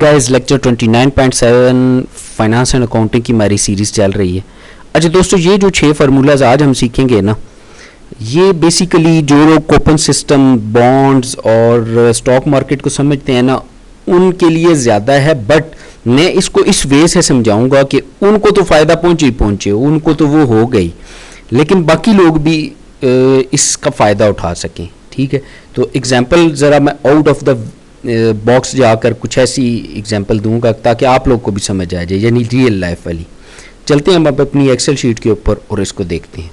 Guys, lecture 29.7 finance and accounting की हमारी series चल रही है। अच्छा दोस्तों, ये जो 6 फार्मूलाज आज हम सीखेंगे ना, ये बेसिकली जो लोग कूपन सिस्टम, बॉन्ड्स और स्टॉक मार्केट को समझते हैं ना, उनके लिए ज़्यादा है। बट मैं इसको इस वे से समझाऊंगा कि उनको तो फ़ायदा पहुँचे, उनको तो वो हो गई, लेकिन बाकी लोग भी इसका फ़ायदा उठा सकें। ठीक है, तो एग्जाम्पल ज़रा मैं आउट ऑफ द बॉक्स जाकर कुछ ऐसी एग्जांपल दूंगा ताकि आप लोग को भी समझ आ जाए, यानी रियल लाइफ वाली। चलते हैं हम अब अपनी एक्सेल शीट के ऊपर और इसको देखते हैं।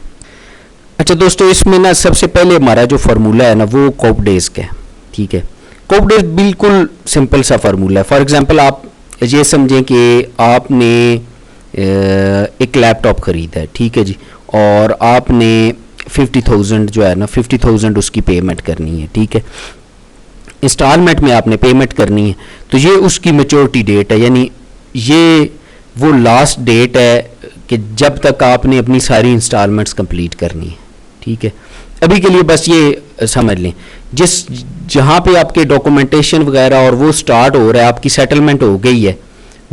अच्छा दोस्तों, इसमें ना सबसे पहले हमारा जो फार्मूला है ना, वो कॉप डेज का है। ठीक है, कॉप डेज बिल्कुल सिंपल सा फार्मूला है। फॉर एग्जांपल आप ये समझें कि आपने एक लैपटॉप ख़रीदा है, ठीक है जी, और आपने 50,000 जो है ना, 50,000 उसकी पेमेंट करनी है। ठीक है, इंस्टॉलमेंट में आपने पेमेंट करनी है, तो ये उसकी मैच्योरिटी डेट है, यानी ये वो लास्ट डेट है कि जब तक आपने अपनी सारी इंस्टॉलमेंट्स कंप्लीट करनी है। ठीक है, अभी के लिए बस ये समझ लें, जहाँ पे आपके डॉक्यूमेंटेशन वगैरह और वो स्टार्ट हो रहा है, आपकी सेटलमेंट हो गई है,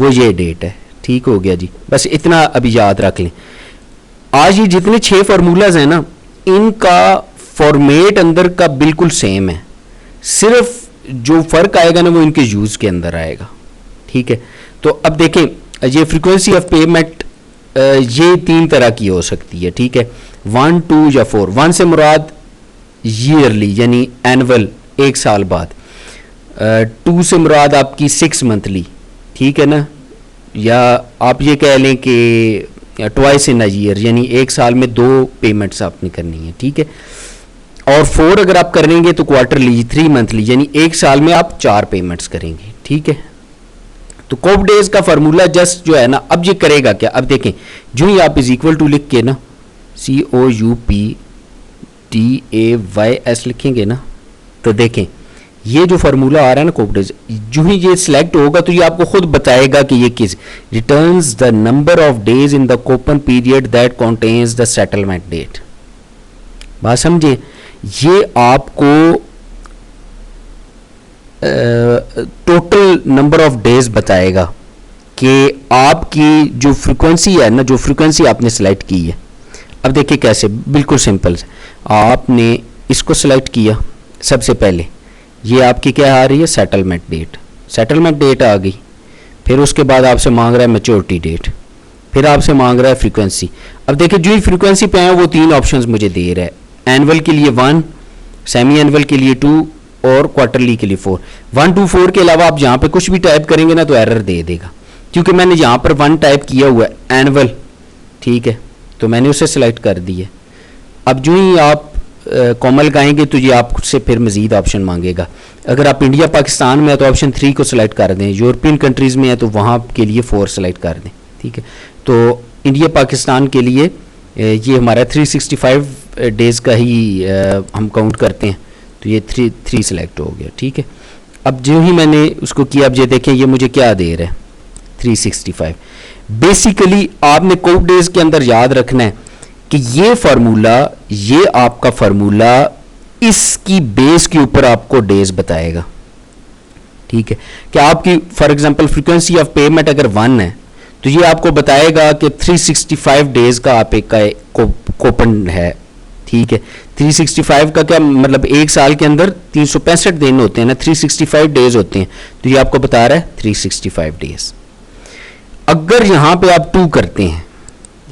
वो ये डेट है। ठीक हो गया जी, बस इतना अभी याद रख लें। आज ये जितने 6 फार्मूलाज हैं ना, इनका फॉर्मेट अंदर का बिल्कुल सेम है, सिर्फ जो फ़र्क आएगा ना वो इनके यूज़ के अंदर आएगा। ठीक है, तो अब देखें, ये फ्रीक्वेंसी ऑफ पेमेंट ये 3 तरह की हो सकती है। ठीक है, 1, 2 या 4। 1 से मुराद ईयरली यानी एनुअल, 1 साल बाद। 2 से मुराद आपकी 6 मंथली, ठीक है ना, या आप ये कह लें कि ट्वाइस इन अ ईयर, यानी 1 साल में 2 पेमेंट्स आपने करनी है। ठीक है, और 4 अगर आप करेंगे तो क्वार्टरली, 3 मंथली, यानी 1 साल में आप 4 पेमेंट्स करेंगे। ठीक है, तो कॉप डेज का फार्मूला जस्ट जो है ना, अब ये करेगा क्या, अब देखें, जो ही आप इज इक्वल टू लिख के ना COUPDAYS लिखेंगे ना, तो देखें ये जो फार्मूला आ रहा है ना कॉप डेज, जो ही ये सिलेक्ट होगा तो ये आपको खुद बताएगा कि ये किस returns the number of days in the coupon period that contains the settlement date. बात समझे, ये आपको टोटल नंबर ऑफ डेज बताएगा कि आपकी जो फ्रीक्वेंसी है ना, जो फ्रीक्वेंसी आपने सेलेक्ट की है। अब देखिए कैसे, बिल्कुल सिंपल से आपने इसको सेलेक्ट किया। सबसे पहले ये आपकी क्या आ रही है, सेटलमेंट डेट। सेटलमेंट डेट आ गई, फिर उसके बाद आपसे मांग रहा है मैच्योरिटी डेट, फिर आपसे मांग रहा है फ्रीक्वेंसी। अब देखिए जो ही फ्रीक्वेंसी पे है वो 3 ऑप्शंस मुझे दे रहा है, एनुअल के लिए 1, सेमी एनुअल के लिए 2 और क्वार्टरली के लिए 4। 1, 2, 4 के अलावा आप जहाँ पे कुछ भी टाइप करेंगे ना तो एरर दे देगा, क्योंकि मैंने यहाँ पर 1 टाइप किया हुआ है एनुअल। ठीक है, तो मैंने उसे सेलेक्ट कर दिया। अब जो ही आप कॉमा लगाएंगे तो ये आपसे फिर मजीद ऑप्शन मांगेगा। अगर आप इंडिया पाकिस्तान में है तो ऑप्शन 3 को सिलेक्ट कर दें, यूरोपियन कंट्रीज़ में है तो वहाँ के लिए 4 सेलेक्ट कर दें। ठीक है, तो इंडिया पाकिस्तान के लिए ये हमारा 365 डेज़ का ही हम काउंट करते हैं, तो ये 3 सेलेक्ट हो गया। ठीक है, अब जो ही मैंने उसको किया, अब ये देखें ये मुझे क्या दे रहा है, 365। बेसिकली आपने कॉप डेज के अंदर याद रखना है कि ये फार्मूला, ये आपका फार्मूला इसकी बेस के ऊपर आपको डेज बताएगा। ठीक है, कि आपकी for example frequency of payment अगर 1 है तो ये आपको बताएगा कि 365 डेज का आप एक कूपन है। ठीक है, 365 का क्या मतलब, 1 साल के अंदर 365 दिन होते हैं ना, 365 डेज होते हैं, तो ये आपको बता रहा है 365 डेज। अगर यहाँ पे आप 2 करते हैं,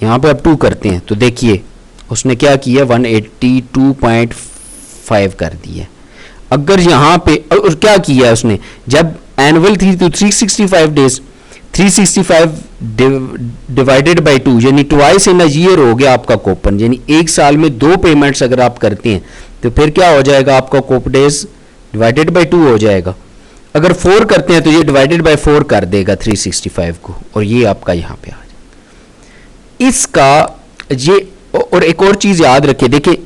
यहाँ पे आप 2 करते हैं तो देखिए उसने क्या किया, 182.5 कर दिया। अगर यहाँ पे और क्या किया उसने, जब एनुअल थी तो 365 डेज, 365 डिवाइडेड बाई 2 यानी ट्वाइस इन अ ईयर हो गया आपका कूपन, यानी 1 साल में 2 पेमेंट्स अगर आप करते हैं तो फिर क्या हो जाएगा, आपका कूप डेज डिवाइडेड बाई 2 हो जाएगा। अगर 4 करते हैं तो ये डिवाइडेड बाई 4 कर देगा 365 को, और ये आपका यहाँ पे आ जाएगा। इसका ये, और एक और चीज़ याद रखिए, देखिए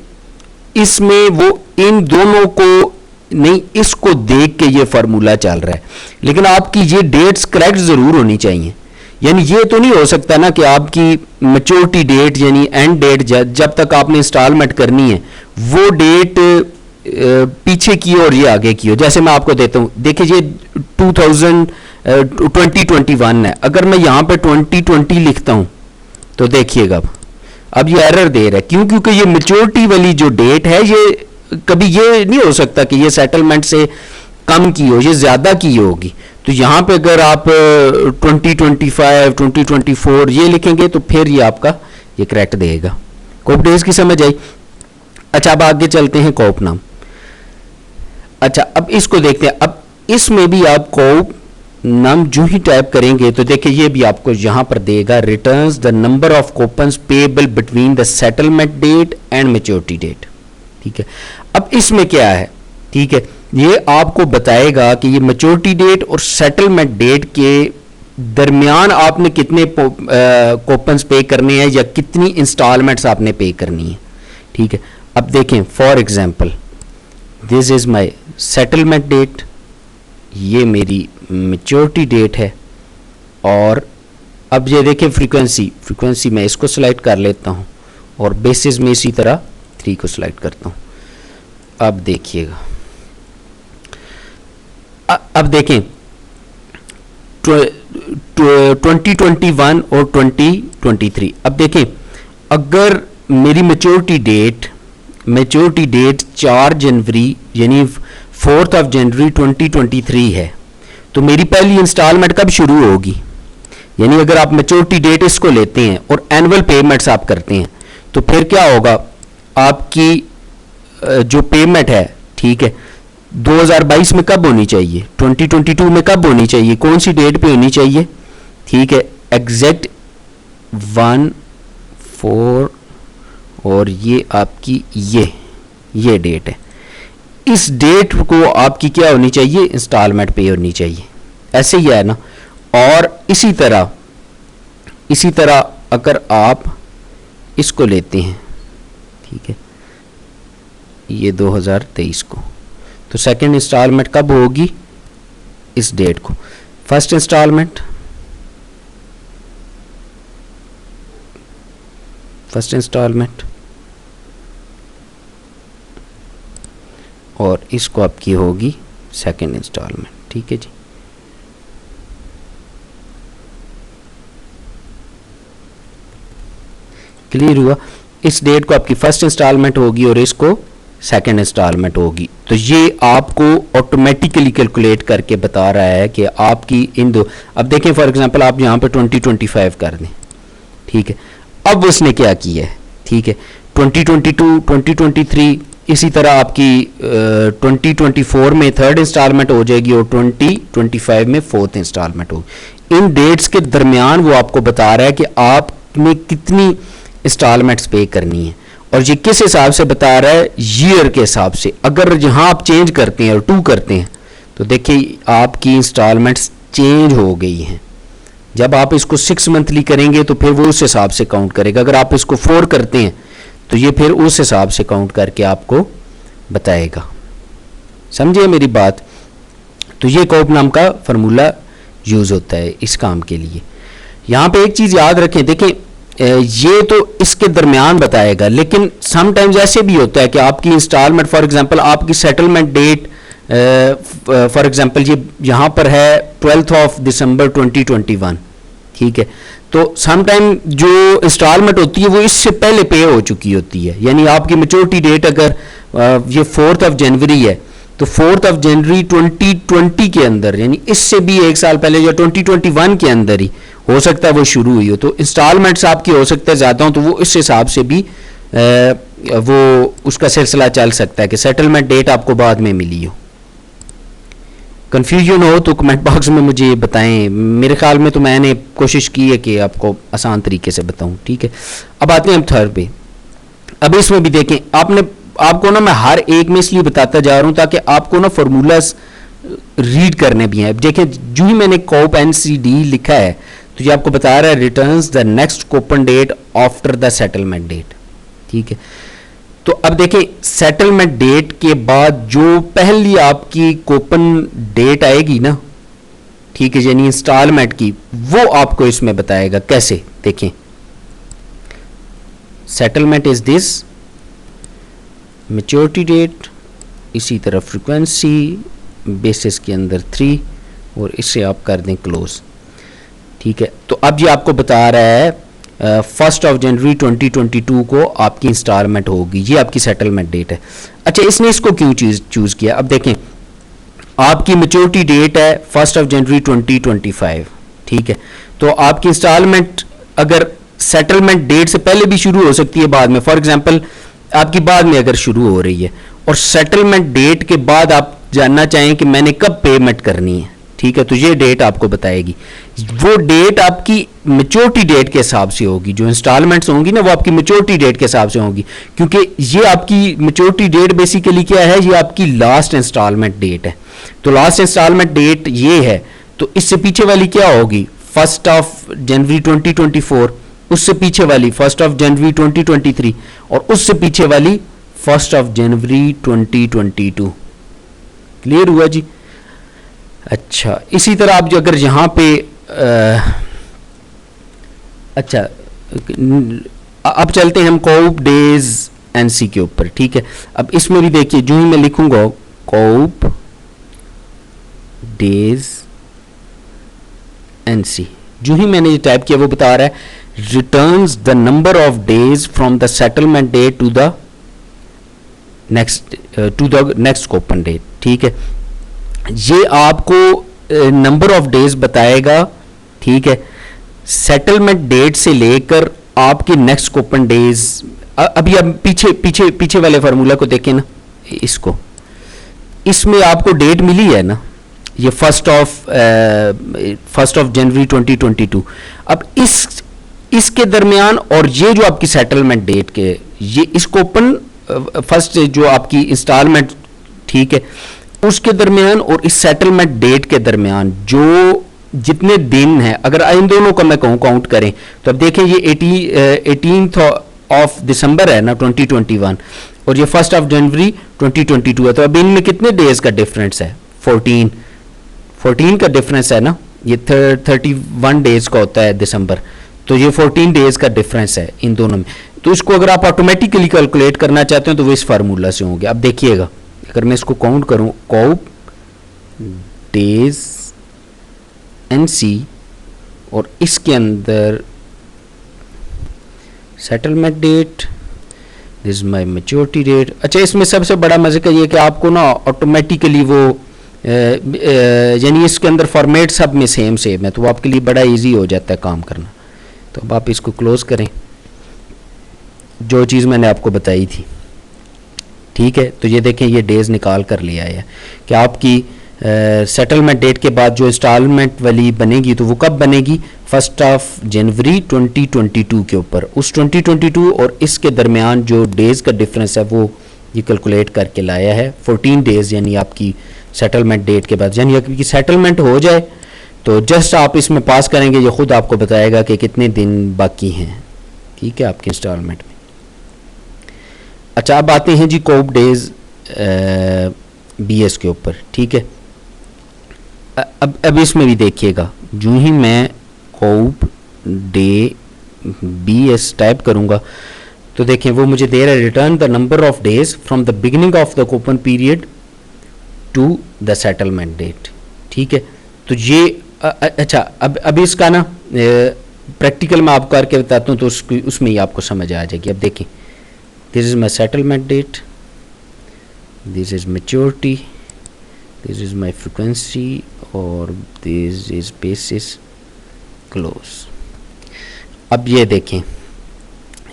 इसमें वो इन दोनों को नहीं, इसको देख के ये फार्मूला चल रहा है, लेकिन आपकी ये डेट्स करेक्ट ज़रूर होनी चाहिए। यानी ये तो नहीं हो सकता ना कि आपकी मैच्योरिटी डेट यानी एंड डेट जब तक आपने इंस्टॉलमेंट करनी है वो डेट पीछे की और ये आगे की हो। जैसे मैं आपको देता हूँ, देखिए ये 2000 2021 है, अगर मैं यहाँ पे 2020 लिखता हूँ तो देखिएगा अब ये एरर दे रहा है। क्यों? क्योंकि ये मेच्योरिटी वाली जो डेट है ये कभी ये नहीं हो सकता कि ये सेटलमेंट से कम की हो, ये ज़्यादा की होगी। तो यहाँ पे अगर आप 2025 2024 ये लिखेंगे तो फिर ये आपका ये करेक्ट देगा। कोप डेज की समझ आई? अच्छा अब आगे चलते हैं कोप नाम। अच्छा अब इसको देखते हैं। अब इसमें भी आप कोप नाम जो ही टाइप करेंगे तो देखिए ये भी आपको यहां पर देगा returns the number of coupons payable between the settlement date and maturity date. ठीक है, अब इसमें क्या है? ठीक है, ये आपको बताएगा कि ये मैच्योरिटी डेट और सेटलमेंट डेट के दरमियान आपने कितने कूपन्स पे करने हैं या कितनी इंस्टॉलमेंट्स आपने पे करनी है। ठीक है, अब देखें for example this is my settlement date, ये मेरी मैच्योरिटी डेट है। और अब ये देखें फ्रीक्वेंसी मैं इसको सिलेक्ट कर लेता हूँ और बेसिस में इसी तरह 3 को सिलेक्ट करता हूँ। अब देखिएगा, अब देखें 2021 और 2023। अब देखें अगर मेरी मैच्योरिटी डेट 4 जनवरी यानी 4 जनवरी 2023 है तो मेरी पहली इंस्टॉलमेंट कब शुरू होगी? यानी अगर आप मैच्योरिटी डेट इसको लेते हैं और एनुअल पेमेंट्स आप करते हैं तो फिर क्या होगा? आपकी जो पेमेंट है, ठीक है, 2022 में कब होनी चाहिए? 2022 में कब होनी चाहिए? कौन सी डेट पे होनी चाहिए? ठीक है, एग्जैक्ट 1/4 और ये आपकी ये डेट है। इस डेट को आपकी क्या होनी चाहिए? इंस्टॉलमेंट पे होनी चाहिए। ऐसे ही है ना। और इसी तरह अगर आप इसको लेते हैं, ठीक है, ये 2023 को, तो सेकंड इंस्टॉलमेंट कब होगी? इस डेट को। फर्स्ट इंस्टॉलमेंट और इसको आपकी होगी सेकंड इंस्टॉलमेंट। ठीक है जी, क्लियर हुआ? इस डेट को आपकी फर्स्ट इंस्टॉलमेंट होगी और इसको सेकंड इंस्टॉलमेंट होगी। तो ये आपको ऑटोमेटिकली कैलकुलेट करके बता रहा है कि आपकी इन दो। अब देखें फॉर एग्जांपल आप यहाँ पे 2025 कर दें, ठीक है। अब उसने क्या किया है, ठीक है, 2022 2023 इसी तरह आपकी 2024 में थर्ड इंस्टॉलमेंट हो जाएगी और 2025 में फोर्थ इंस्टॉलमेंट होगी। इन डेट्स के दरमियान वो आपको बता रहा है कि आपने कितनी इंस्टॉलमेंट्स पे करनी है। और ये किस हिसाब से बता रहा है? ईयर के हिसाब से। अगर यहाँ आप चेंज करते हैं और 2 करते हैं तो देखिए आपकी इंस्टॉलमेंट्स चेंज हो गई हैं। जब आप इसको 6 मंथली करेंगे तो फिर वो उस हिसाब से काउंट करेगा। अगर आप इसको 4 करते हैं तो ये फिर उस हिसाब से काउंट करके आपको बताएगा। समझिए मेरी बात? तो ये कोप नाम का फार्मूला यूज होता है इस काम के लिए। यहाँ पे एक चीज याद रखें, देखें ये तो इसके दरमियान बताएगा, लेकिन समटाइम्स ऐसे भी होता है कि आपकी इंस्टॉलमेंट फॉर एग्जांपल आपकी सेटलमेंट डेट फॉर एग्जांपल ये यहाँ पर है 12 दिसंबर 2021, ठीक है। तो समटाइम जो इंस्टॉलमेंट होती है वो इससे पहले पे हो चुकी होती है। यानी आपकी मैच्योरिटी डेट अगर ये 4 जनवरी है तो 4 जनवरी 2020 के अंदर, यानी इससे भी 1 साल पहले या 2021 के अंदर ही हो सकता है वो शुरू हुई हो। तो इंस्टॉलमेंट्स आपकी हो सकता है ज़्यादा हो तो वो इस हिसाब से भी वो उसका सिलसिला चल सकता है कि सेटलमेंट डेट आपको बाद में मिली हो। कंफ्यूजन हो तो कमेंट बॉक्स में मुझे बताएं। मेरे ख्याल में तो मैंने कोशिश की है कि आपको आसान तरीके से बताऊं, ठीक है। अब आते हैं हम थर्ड पे। अब इसमें भी देखें, आपको ना मैं हर एक में इसलिए बताता जा रहा हूं ताकि आपको ना फार्मूलाज रीड करने भी हैं। देखिए जो ही मैंने कोप एनसीडी लिखा है तो ये आपको बता रहा है returns the next coupon date after the settlement date, ठीक है। तो अब देखें सेटलमेंट डेट के बाद जो पहली आपकी कूपन डेट आएगी ना, ठीक है, यानी इंस्टॉलमेंट की, वो आपको इसमें बताएगा कैसे। देखें settlement is this, maturity date, इसी तरह फ्रीक्वेंसी बेसिस के अंदर 3 और इससे आप कर दें क्लोज। ठीक है, तो अब ये आपको बता रहा है 1 जनवरी 2022 को आपकी इंस्टॉलमेंट होगी, ये आपकी सेटलमेंट डेट है। अच्छा, इसने इसको क्यों चूज किया? अब देखें, आपकी मेच्योरिटी डेट है 1 जनवरी 2025। ठीक है, तो आपकी इंस्टॉलमेंट अगर सेटलमेंट डेट से पहले भी शुरू हो सकती है, बाद में, फॉर एग्जांपल आपकी बाद में अगर शुरू हो रही है और सेटलमेंट डेट के बाद आप जानना चाहें कि मैंने कब पेमेंट करनी है, ठीक है, तो ये डेट आपको बताएगी। वो डेट आपकी मेच्योरिटी डेट के हिसाब से होगी, जो इंस्टॉलमेंट्स होंगी ना वो आपकी मेच्योरिटी डेट के हिसाब से होंगी, क्योंकि ये आपकी मेच्योरिटी डेट बेसिकली क्या है, ये आपकी लास्ट इंस्टॉलमेंट डेट है। तो लास्ट इंस्टॉलमेंट डेट ये है, तो इससे पीछे वाली क्या होगी? 1 जनवरी 2024, उससे पीछे वाली 1 जनवरी 2023 और उससे पीछे वाली 1 जनवरी 2022। क्लियर हुआ जी? अच्छा, इसी तरह आप जो अगर यहाँ पे अच्छा, अब चलते हैं हम कॉप डेज एनसी के ऊपर। ठीक है, अब इसमें भी देखिए, जो ही मैं लिखूंगा कॉप डेज एनसी, जो ही मैंने टाइप किया वो बता रहा है returns the number of days from the settlement date to the next coupon date. ठीक है, ये आपको नंबर ऑफ डेज बताएगा। ठीक है, सेटलमेंट डेट से लेकर आपके नेक्स्ट कूपन डेज। अभी अब पीछे वाले फार्मूला को देखें ना, इसको, इसमें आपको डेट मिली है ना, ये 1 जनवरी 2022। अब इसके दरमियान और ये जो आपकी सेटलमेंट डेट के, ये इस कूपन फर्स्ट जो आपकी इंस्टॉलमेंट, ठीक है, उसके दरमियान और इस सेटलमेंट डेट के दरमियान जो जितने दिन हैं, अगर इन दोनों का मैं कहूँ काउंट करें तो अब देखें ये 18 दिसंबर है ना 2021 और ये 1 जनवरी 2022 है, तो अब इनमें कितने डेज का डिफरेंस है? 14 का डिफरेंस है ना, ये 31 डेज का होता है दिसंबर, तो ये 14 डेज का डिफरेंस है इन दोनों में। तो इसको अगर आप ऑटोमेटिकली कैलकुलेट करना चाहते हो तो वो इस फार्मूला से होंगे। अब देखिएगा, अगर मैं इसको काउंट करूं, कॉप डेज एनसी और इसके अंदर settlement date, this is my maturity date. अच्छा, इसमें सबसे बड़ा मजे का ये कि आपको ना ऑटोमेटिकली वो यानी इसके अंदर फॉर्मेट सब में सेम है, तो वो आपके लिए बड़ा इजी हो जाता है काम करना। तो अब आप इसको क्लोज करें, जो चीज़ मैंने आपको बताई थी। ठीक है, तो ये देखें, ये डेज निकाल कर लिया है कि आपकी सेटलमेंट डेट के बाद जो इंस्टॉलमेंट वाली बनेगी तो वो कब बनेगी? 1 जनवरी 2022 के ऊपर। उस 2022 और इसके दरमियान जो डेज का डिफरेंस है वो ये कैलकुलेट करके लाया है 14 डेज, यानी आपकी सेटलमेंट डेट के बाद, यानी आपकी सेटलमेंट हो जाए तो जस्ट आप इसमें पास करेंगे, ये खुद आपको बताएगा कि कितने दिन बाकी हैं। ठीक है, आपके इंस्टॉलमेंट में। अच्छा, अब आते हैं जी कॉप डेज बीएस के ऊपर। ठीक है, अब इसमें भी देखिएगा, जो ही मैं कॉप डे बीएस टाइप करूंगा तो देखें वो मुझे दे रहा है return the number of days from the beginning of the coupon period to the settlement date. ठीक है, तो ये अच्छा, अब इसका ना प्रैक्टिकल मैं आपको करके बताता हूँ तो उसमें ही आपको समझ आ जाएगी। अब देखिए, this is my settlement date, this is maturity, this is my frequency और दिस इज बेसिस क्लोज। अब ये देखें,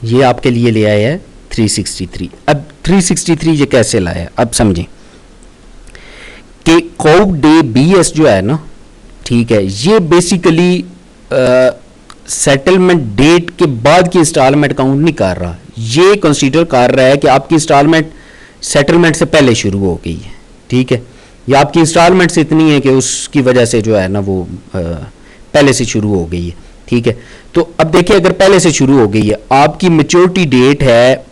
ये आपके लिए ले आया है 363। अब 363 ये कैसे लाया? अब समझें कि कॉप डे बीएस जो है ना, ठीक है, ये बेसिकली सेटलमेंट डेट के बाद की इंस्टॉलमेंट काउंट नहीं कर रहा, ये कंसीडर कर रहा है कि आपकी इंस्टॉलमेंट सेटलमेंट से पहले शुरू हो गई है। ठीक है, या आपकी इंस्टॉलमेंट्स इतनी है कि उसकी वजह से जो है ना वो पहले से शुरू हो गई है। ठीक है, तो अब देखिए, अगर पहले से शुरू हो गई है, आपकी मैच्योरिटी डेट है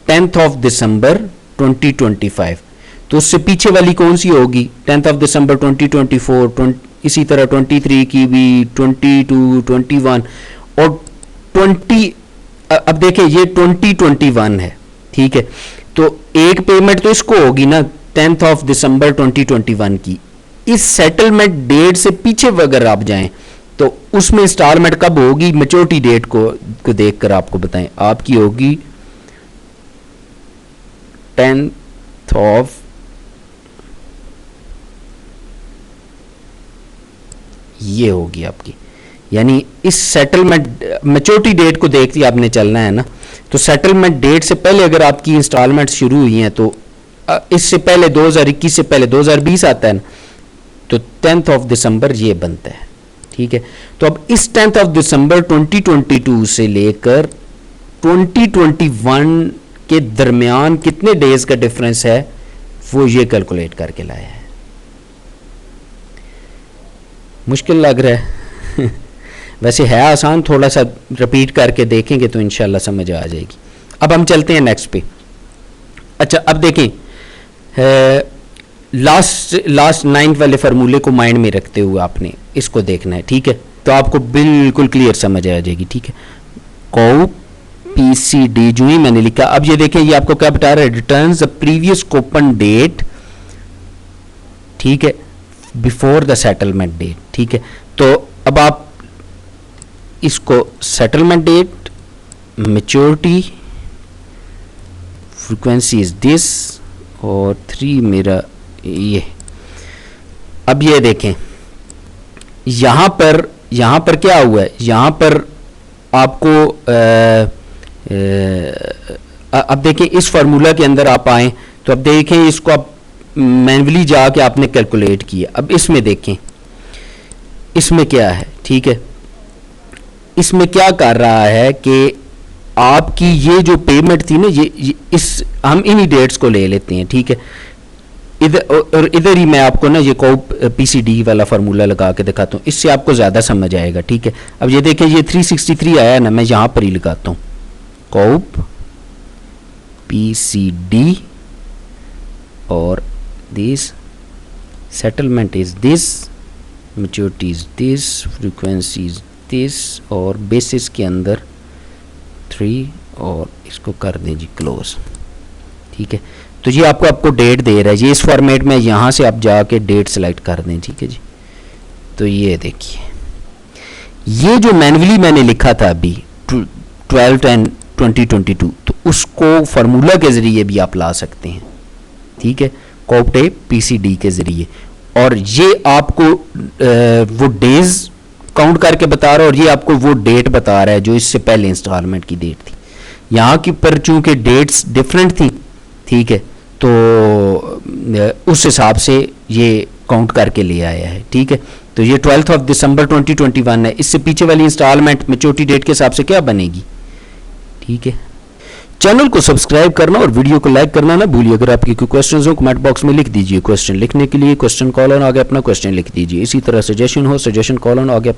10 दिसंबर 2025, तो उससे पीछे वाली कौन सी होगी? 10 दिसंबर 2024, इसी तरह 23 की भी, 22, 21 और 20। अब देखिए, ये 2021 है। ठीक है, तो एक पेमेंट तो इसको होगी ना 10 दिसंबर 2021 की, इस सेटलमेंट डेट से पीछे अगर आप जाएं तो उसमें इंस्टॉलमेंट कब होगी, मैच्योरिटी डेट को देखकर आपको बताएं, आपकी होगी 10th ऑफ ये होगी आपकी, यानी इस सेटलमेंट मैच्योरिटी डेट को देखते आपने चलना है ना। तो सेटलमेंट डेट से पहले अगर आपकी इंस्टॉलमेंट शुरू हुई हैं तो इससे पहले 2021 से पहले 2020 आता है ना, तो 10th ऑफ दिसंबर ये बनता है, ठीक है। तो अब इस 10th ऑफ दिसंबर 2022 से लेकर 2021 के दरमियान कितने डेज का डिफरेंस है वो ये कैलकुलेट करके लाया है। मुश्किल लग रहा है वैसे है आसान, थोड़ा सा रिपीट करके देखेंगे तो इंशाल्लाह समझ आ जाएगी। अब हम चलते हैं नेक्स्ट पे। अच्छा अब देखें, लास्ट 9 वाले फार्मूले को माइंड में रखते हुए आपने इसको देखना है, ठीक है। तो आपको बिल्कुल क्लियर समझ आ जाएगी, ठीक है। कॉप PCD जो ही मैंने लिखा, अब ये देखें ये आपको क्या बता रहा है, returns the previous coupon date, ठीक है, बिफोर द सेटलमेंट डेट, ठीक है। तो अब आप इसको settlement date, maturity, frequency is this और 3 मेरा ये। अब ये देखें यहां पर क्या हुआ है, यहां पर आपको अब देखें इस फार्मूला के अंदर आप आए तो अब देखें इसको आप मैन्युअली जाके आपने कैलकुलेट किया। अब इसमें देखें इसमें क्या है, ठीक है, इसमें क्या कर रहा है कि आपकी ये जो पेमेंट थी ना, ये इस हम इन्हीं डेट्स को ले लेते हैं, ठीक है। इधर ही मैं आपको ना ये कॉप PCD वाला फार्मूला लगा के दिखाता हूँ, इससे आपको ज़्यादा समझ आएगा, ठीक है। अब ये देखें ये 363 आया ना, मैं यहाँ पर ही लगाता हूँ कॉप PCD और this settlement is this, maturity is this, frequency is this और बेसिस के अंदर 3 और इसको कर दें जी क्लोज, ठीक है। तो ये आपको डेट दे रहा है, ये इस फॉर्मेट में यहाँ से आप जाके डेट सेलेक्ट कर दें, ठीक है जी। तो ये देखिए ये जो मैन्युअली मैंने लिखा था अभी 12/10/2022, तो उसको फार्मूला के ज़रिए भी आप ला सकते हैं, ठीक है, कॉप PCD के ज़रिए। और ये आपको वो डेज काउंट करके बता रहा है और ये आपको वो डेट बता रहा है जो इससे पहले इंस्टॉलमेंट की डेट थी। यहाँ की पर चूंकि डेट्स डिफरेंट थी, ठीक है, तो उस हिसाब से ये काउंट करके ले आया है, ठीक है। तो ये 12th ऑफ दिसंबर 2021 है, इससे पीछे वाली इंस्टॉलमेंट मैच्योरिटी डेट के हिसाब से क्या बनेगी, ठीक है। चैनल को सब्सक्राइब करना और वीडियो को लाइक करना ना भूलिए। अगर आपके कोई क्वेश्चंस हो कमेंट बॉक्स में लिख दीजिए, क्वेश्चन लिखने के लिए क्वेश्चन कॉलन आगे अपना क्वेश्चन लिख दीजिए। इसी तरह सजेशन हो सजेशन कॉलन आगे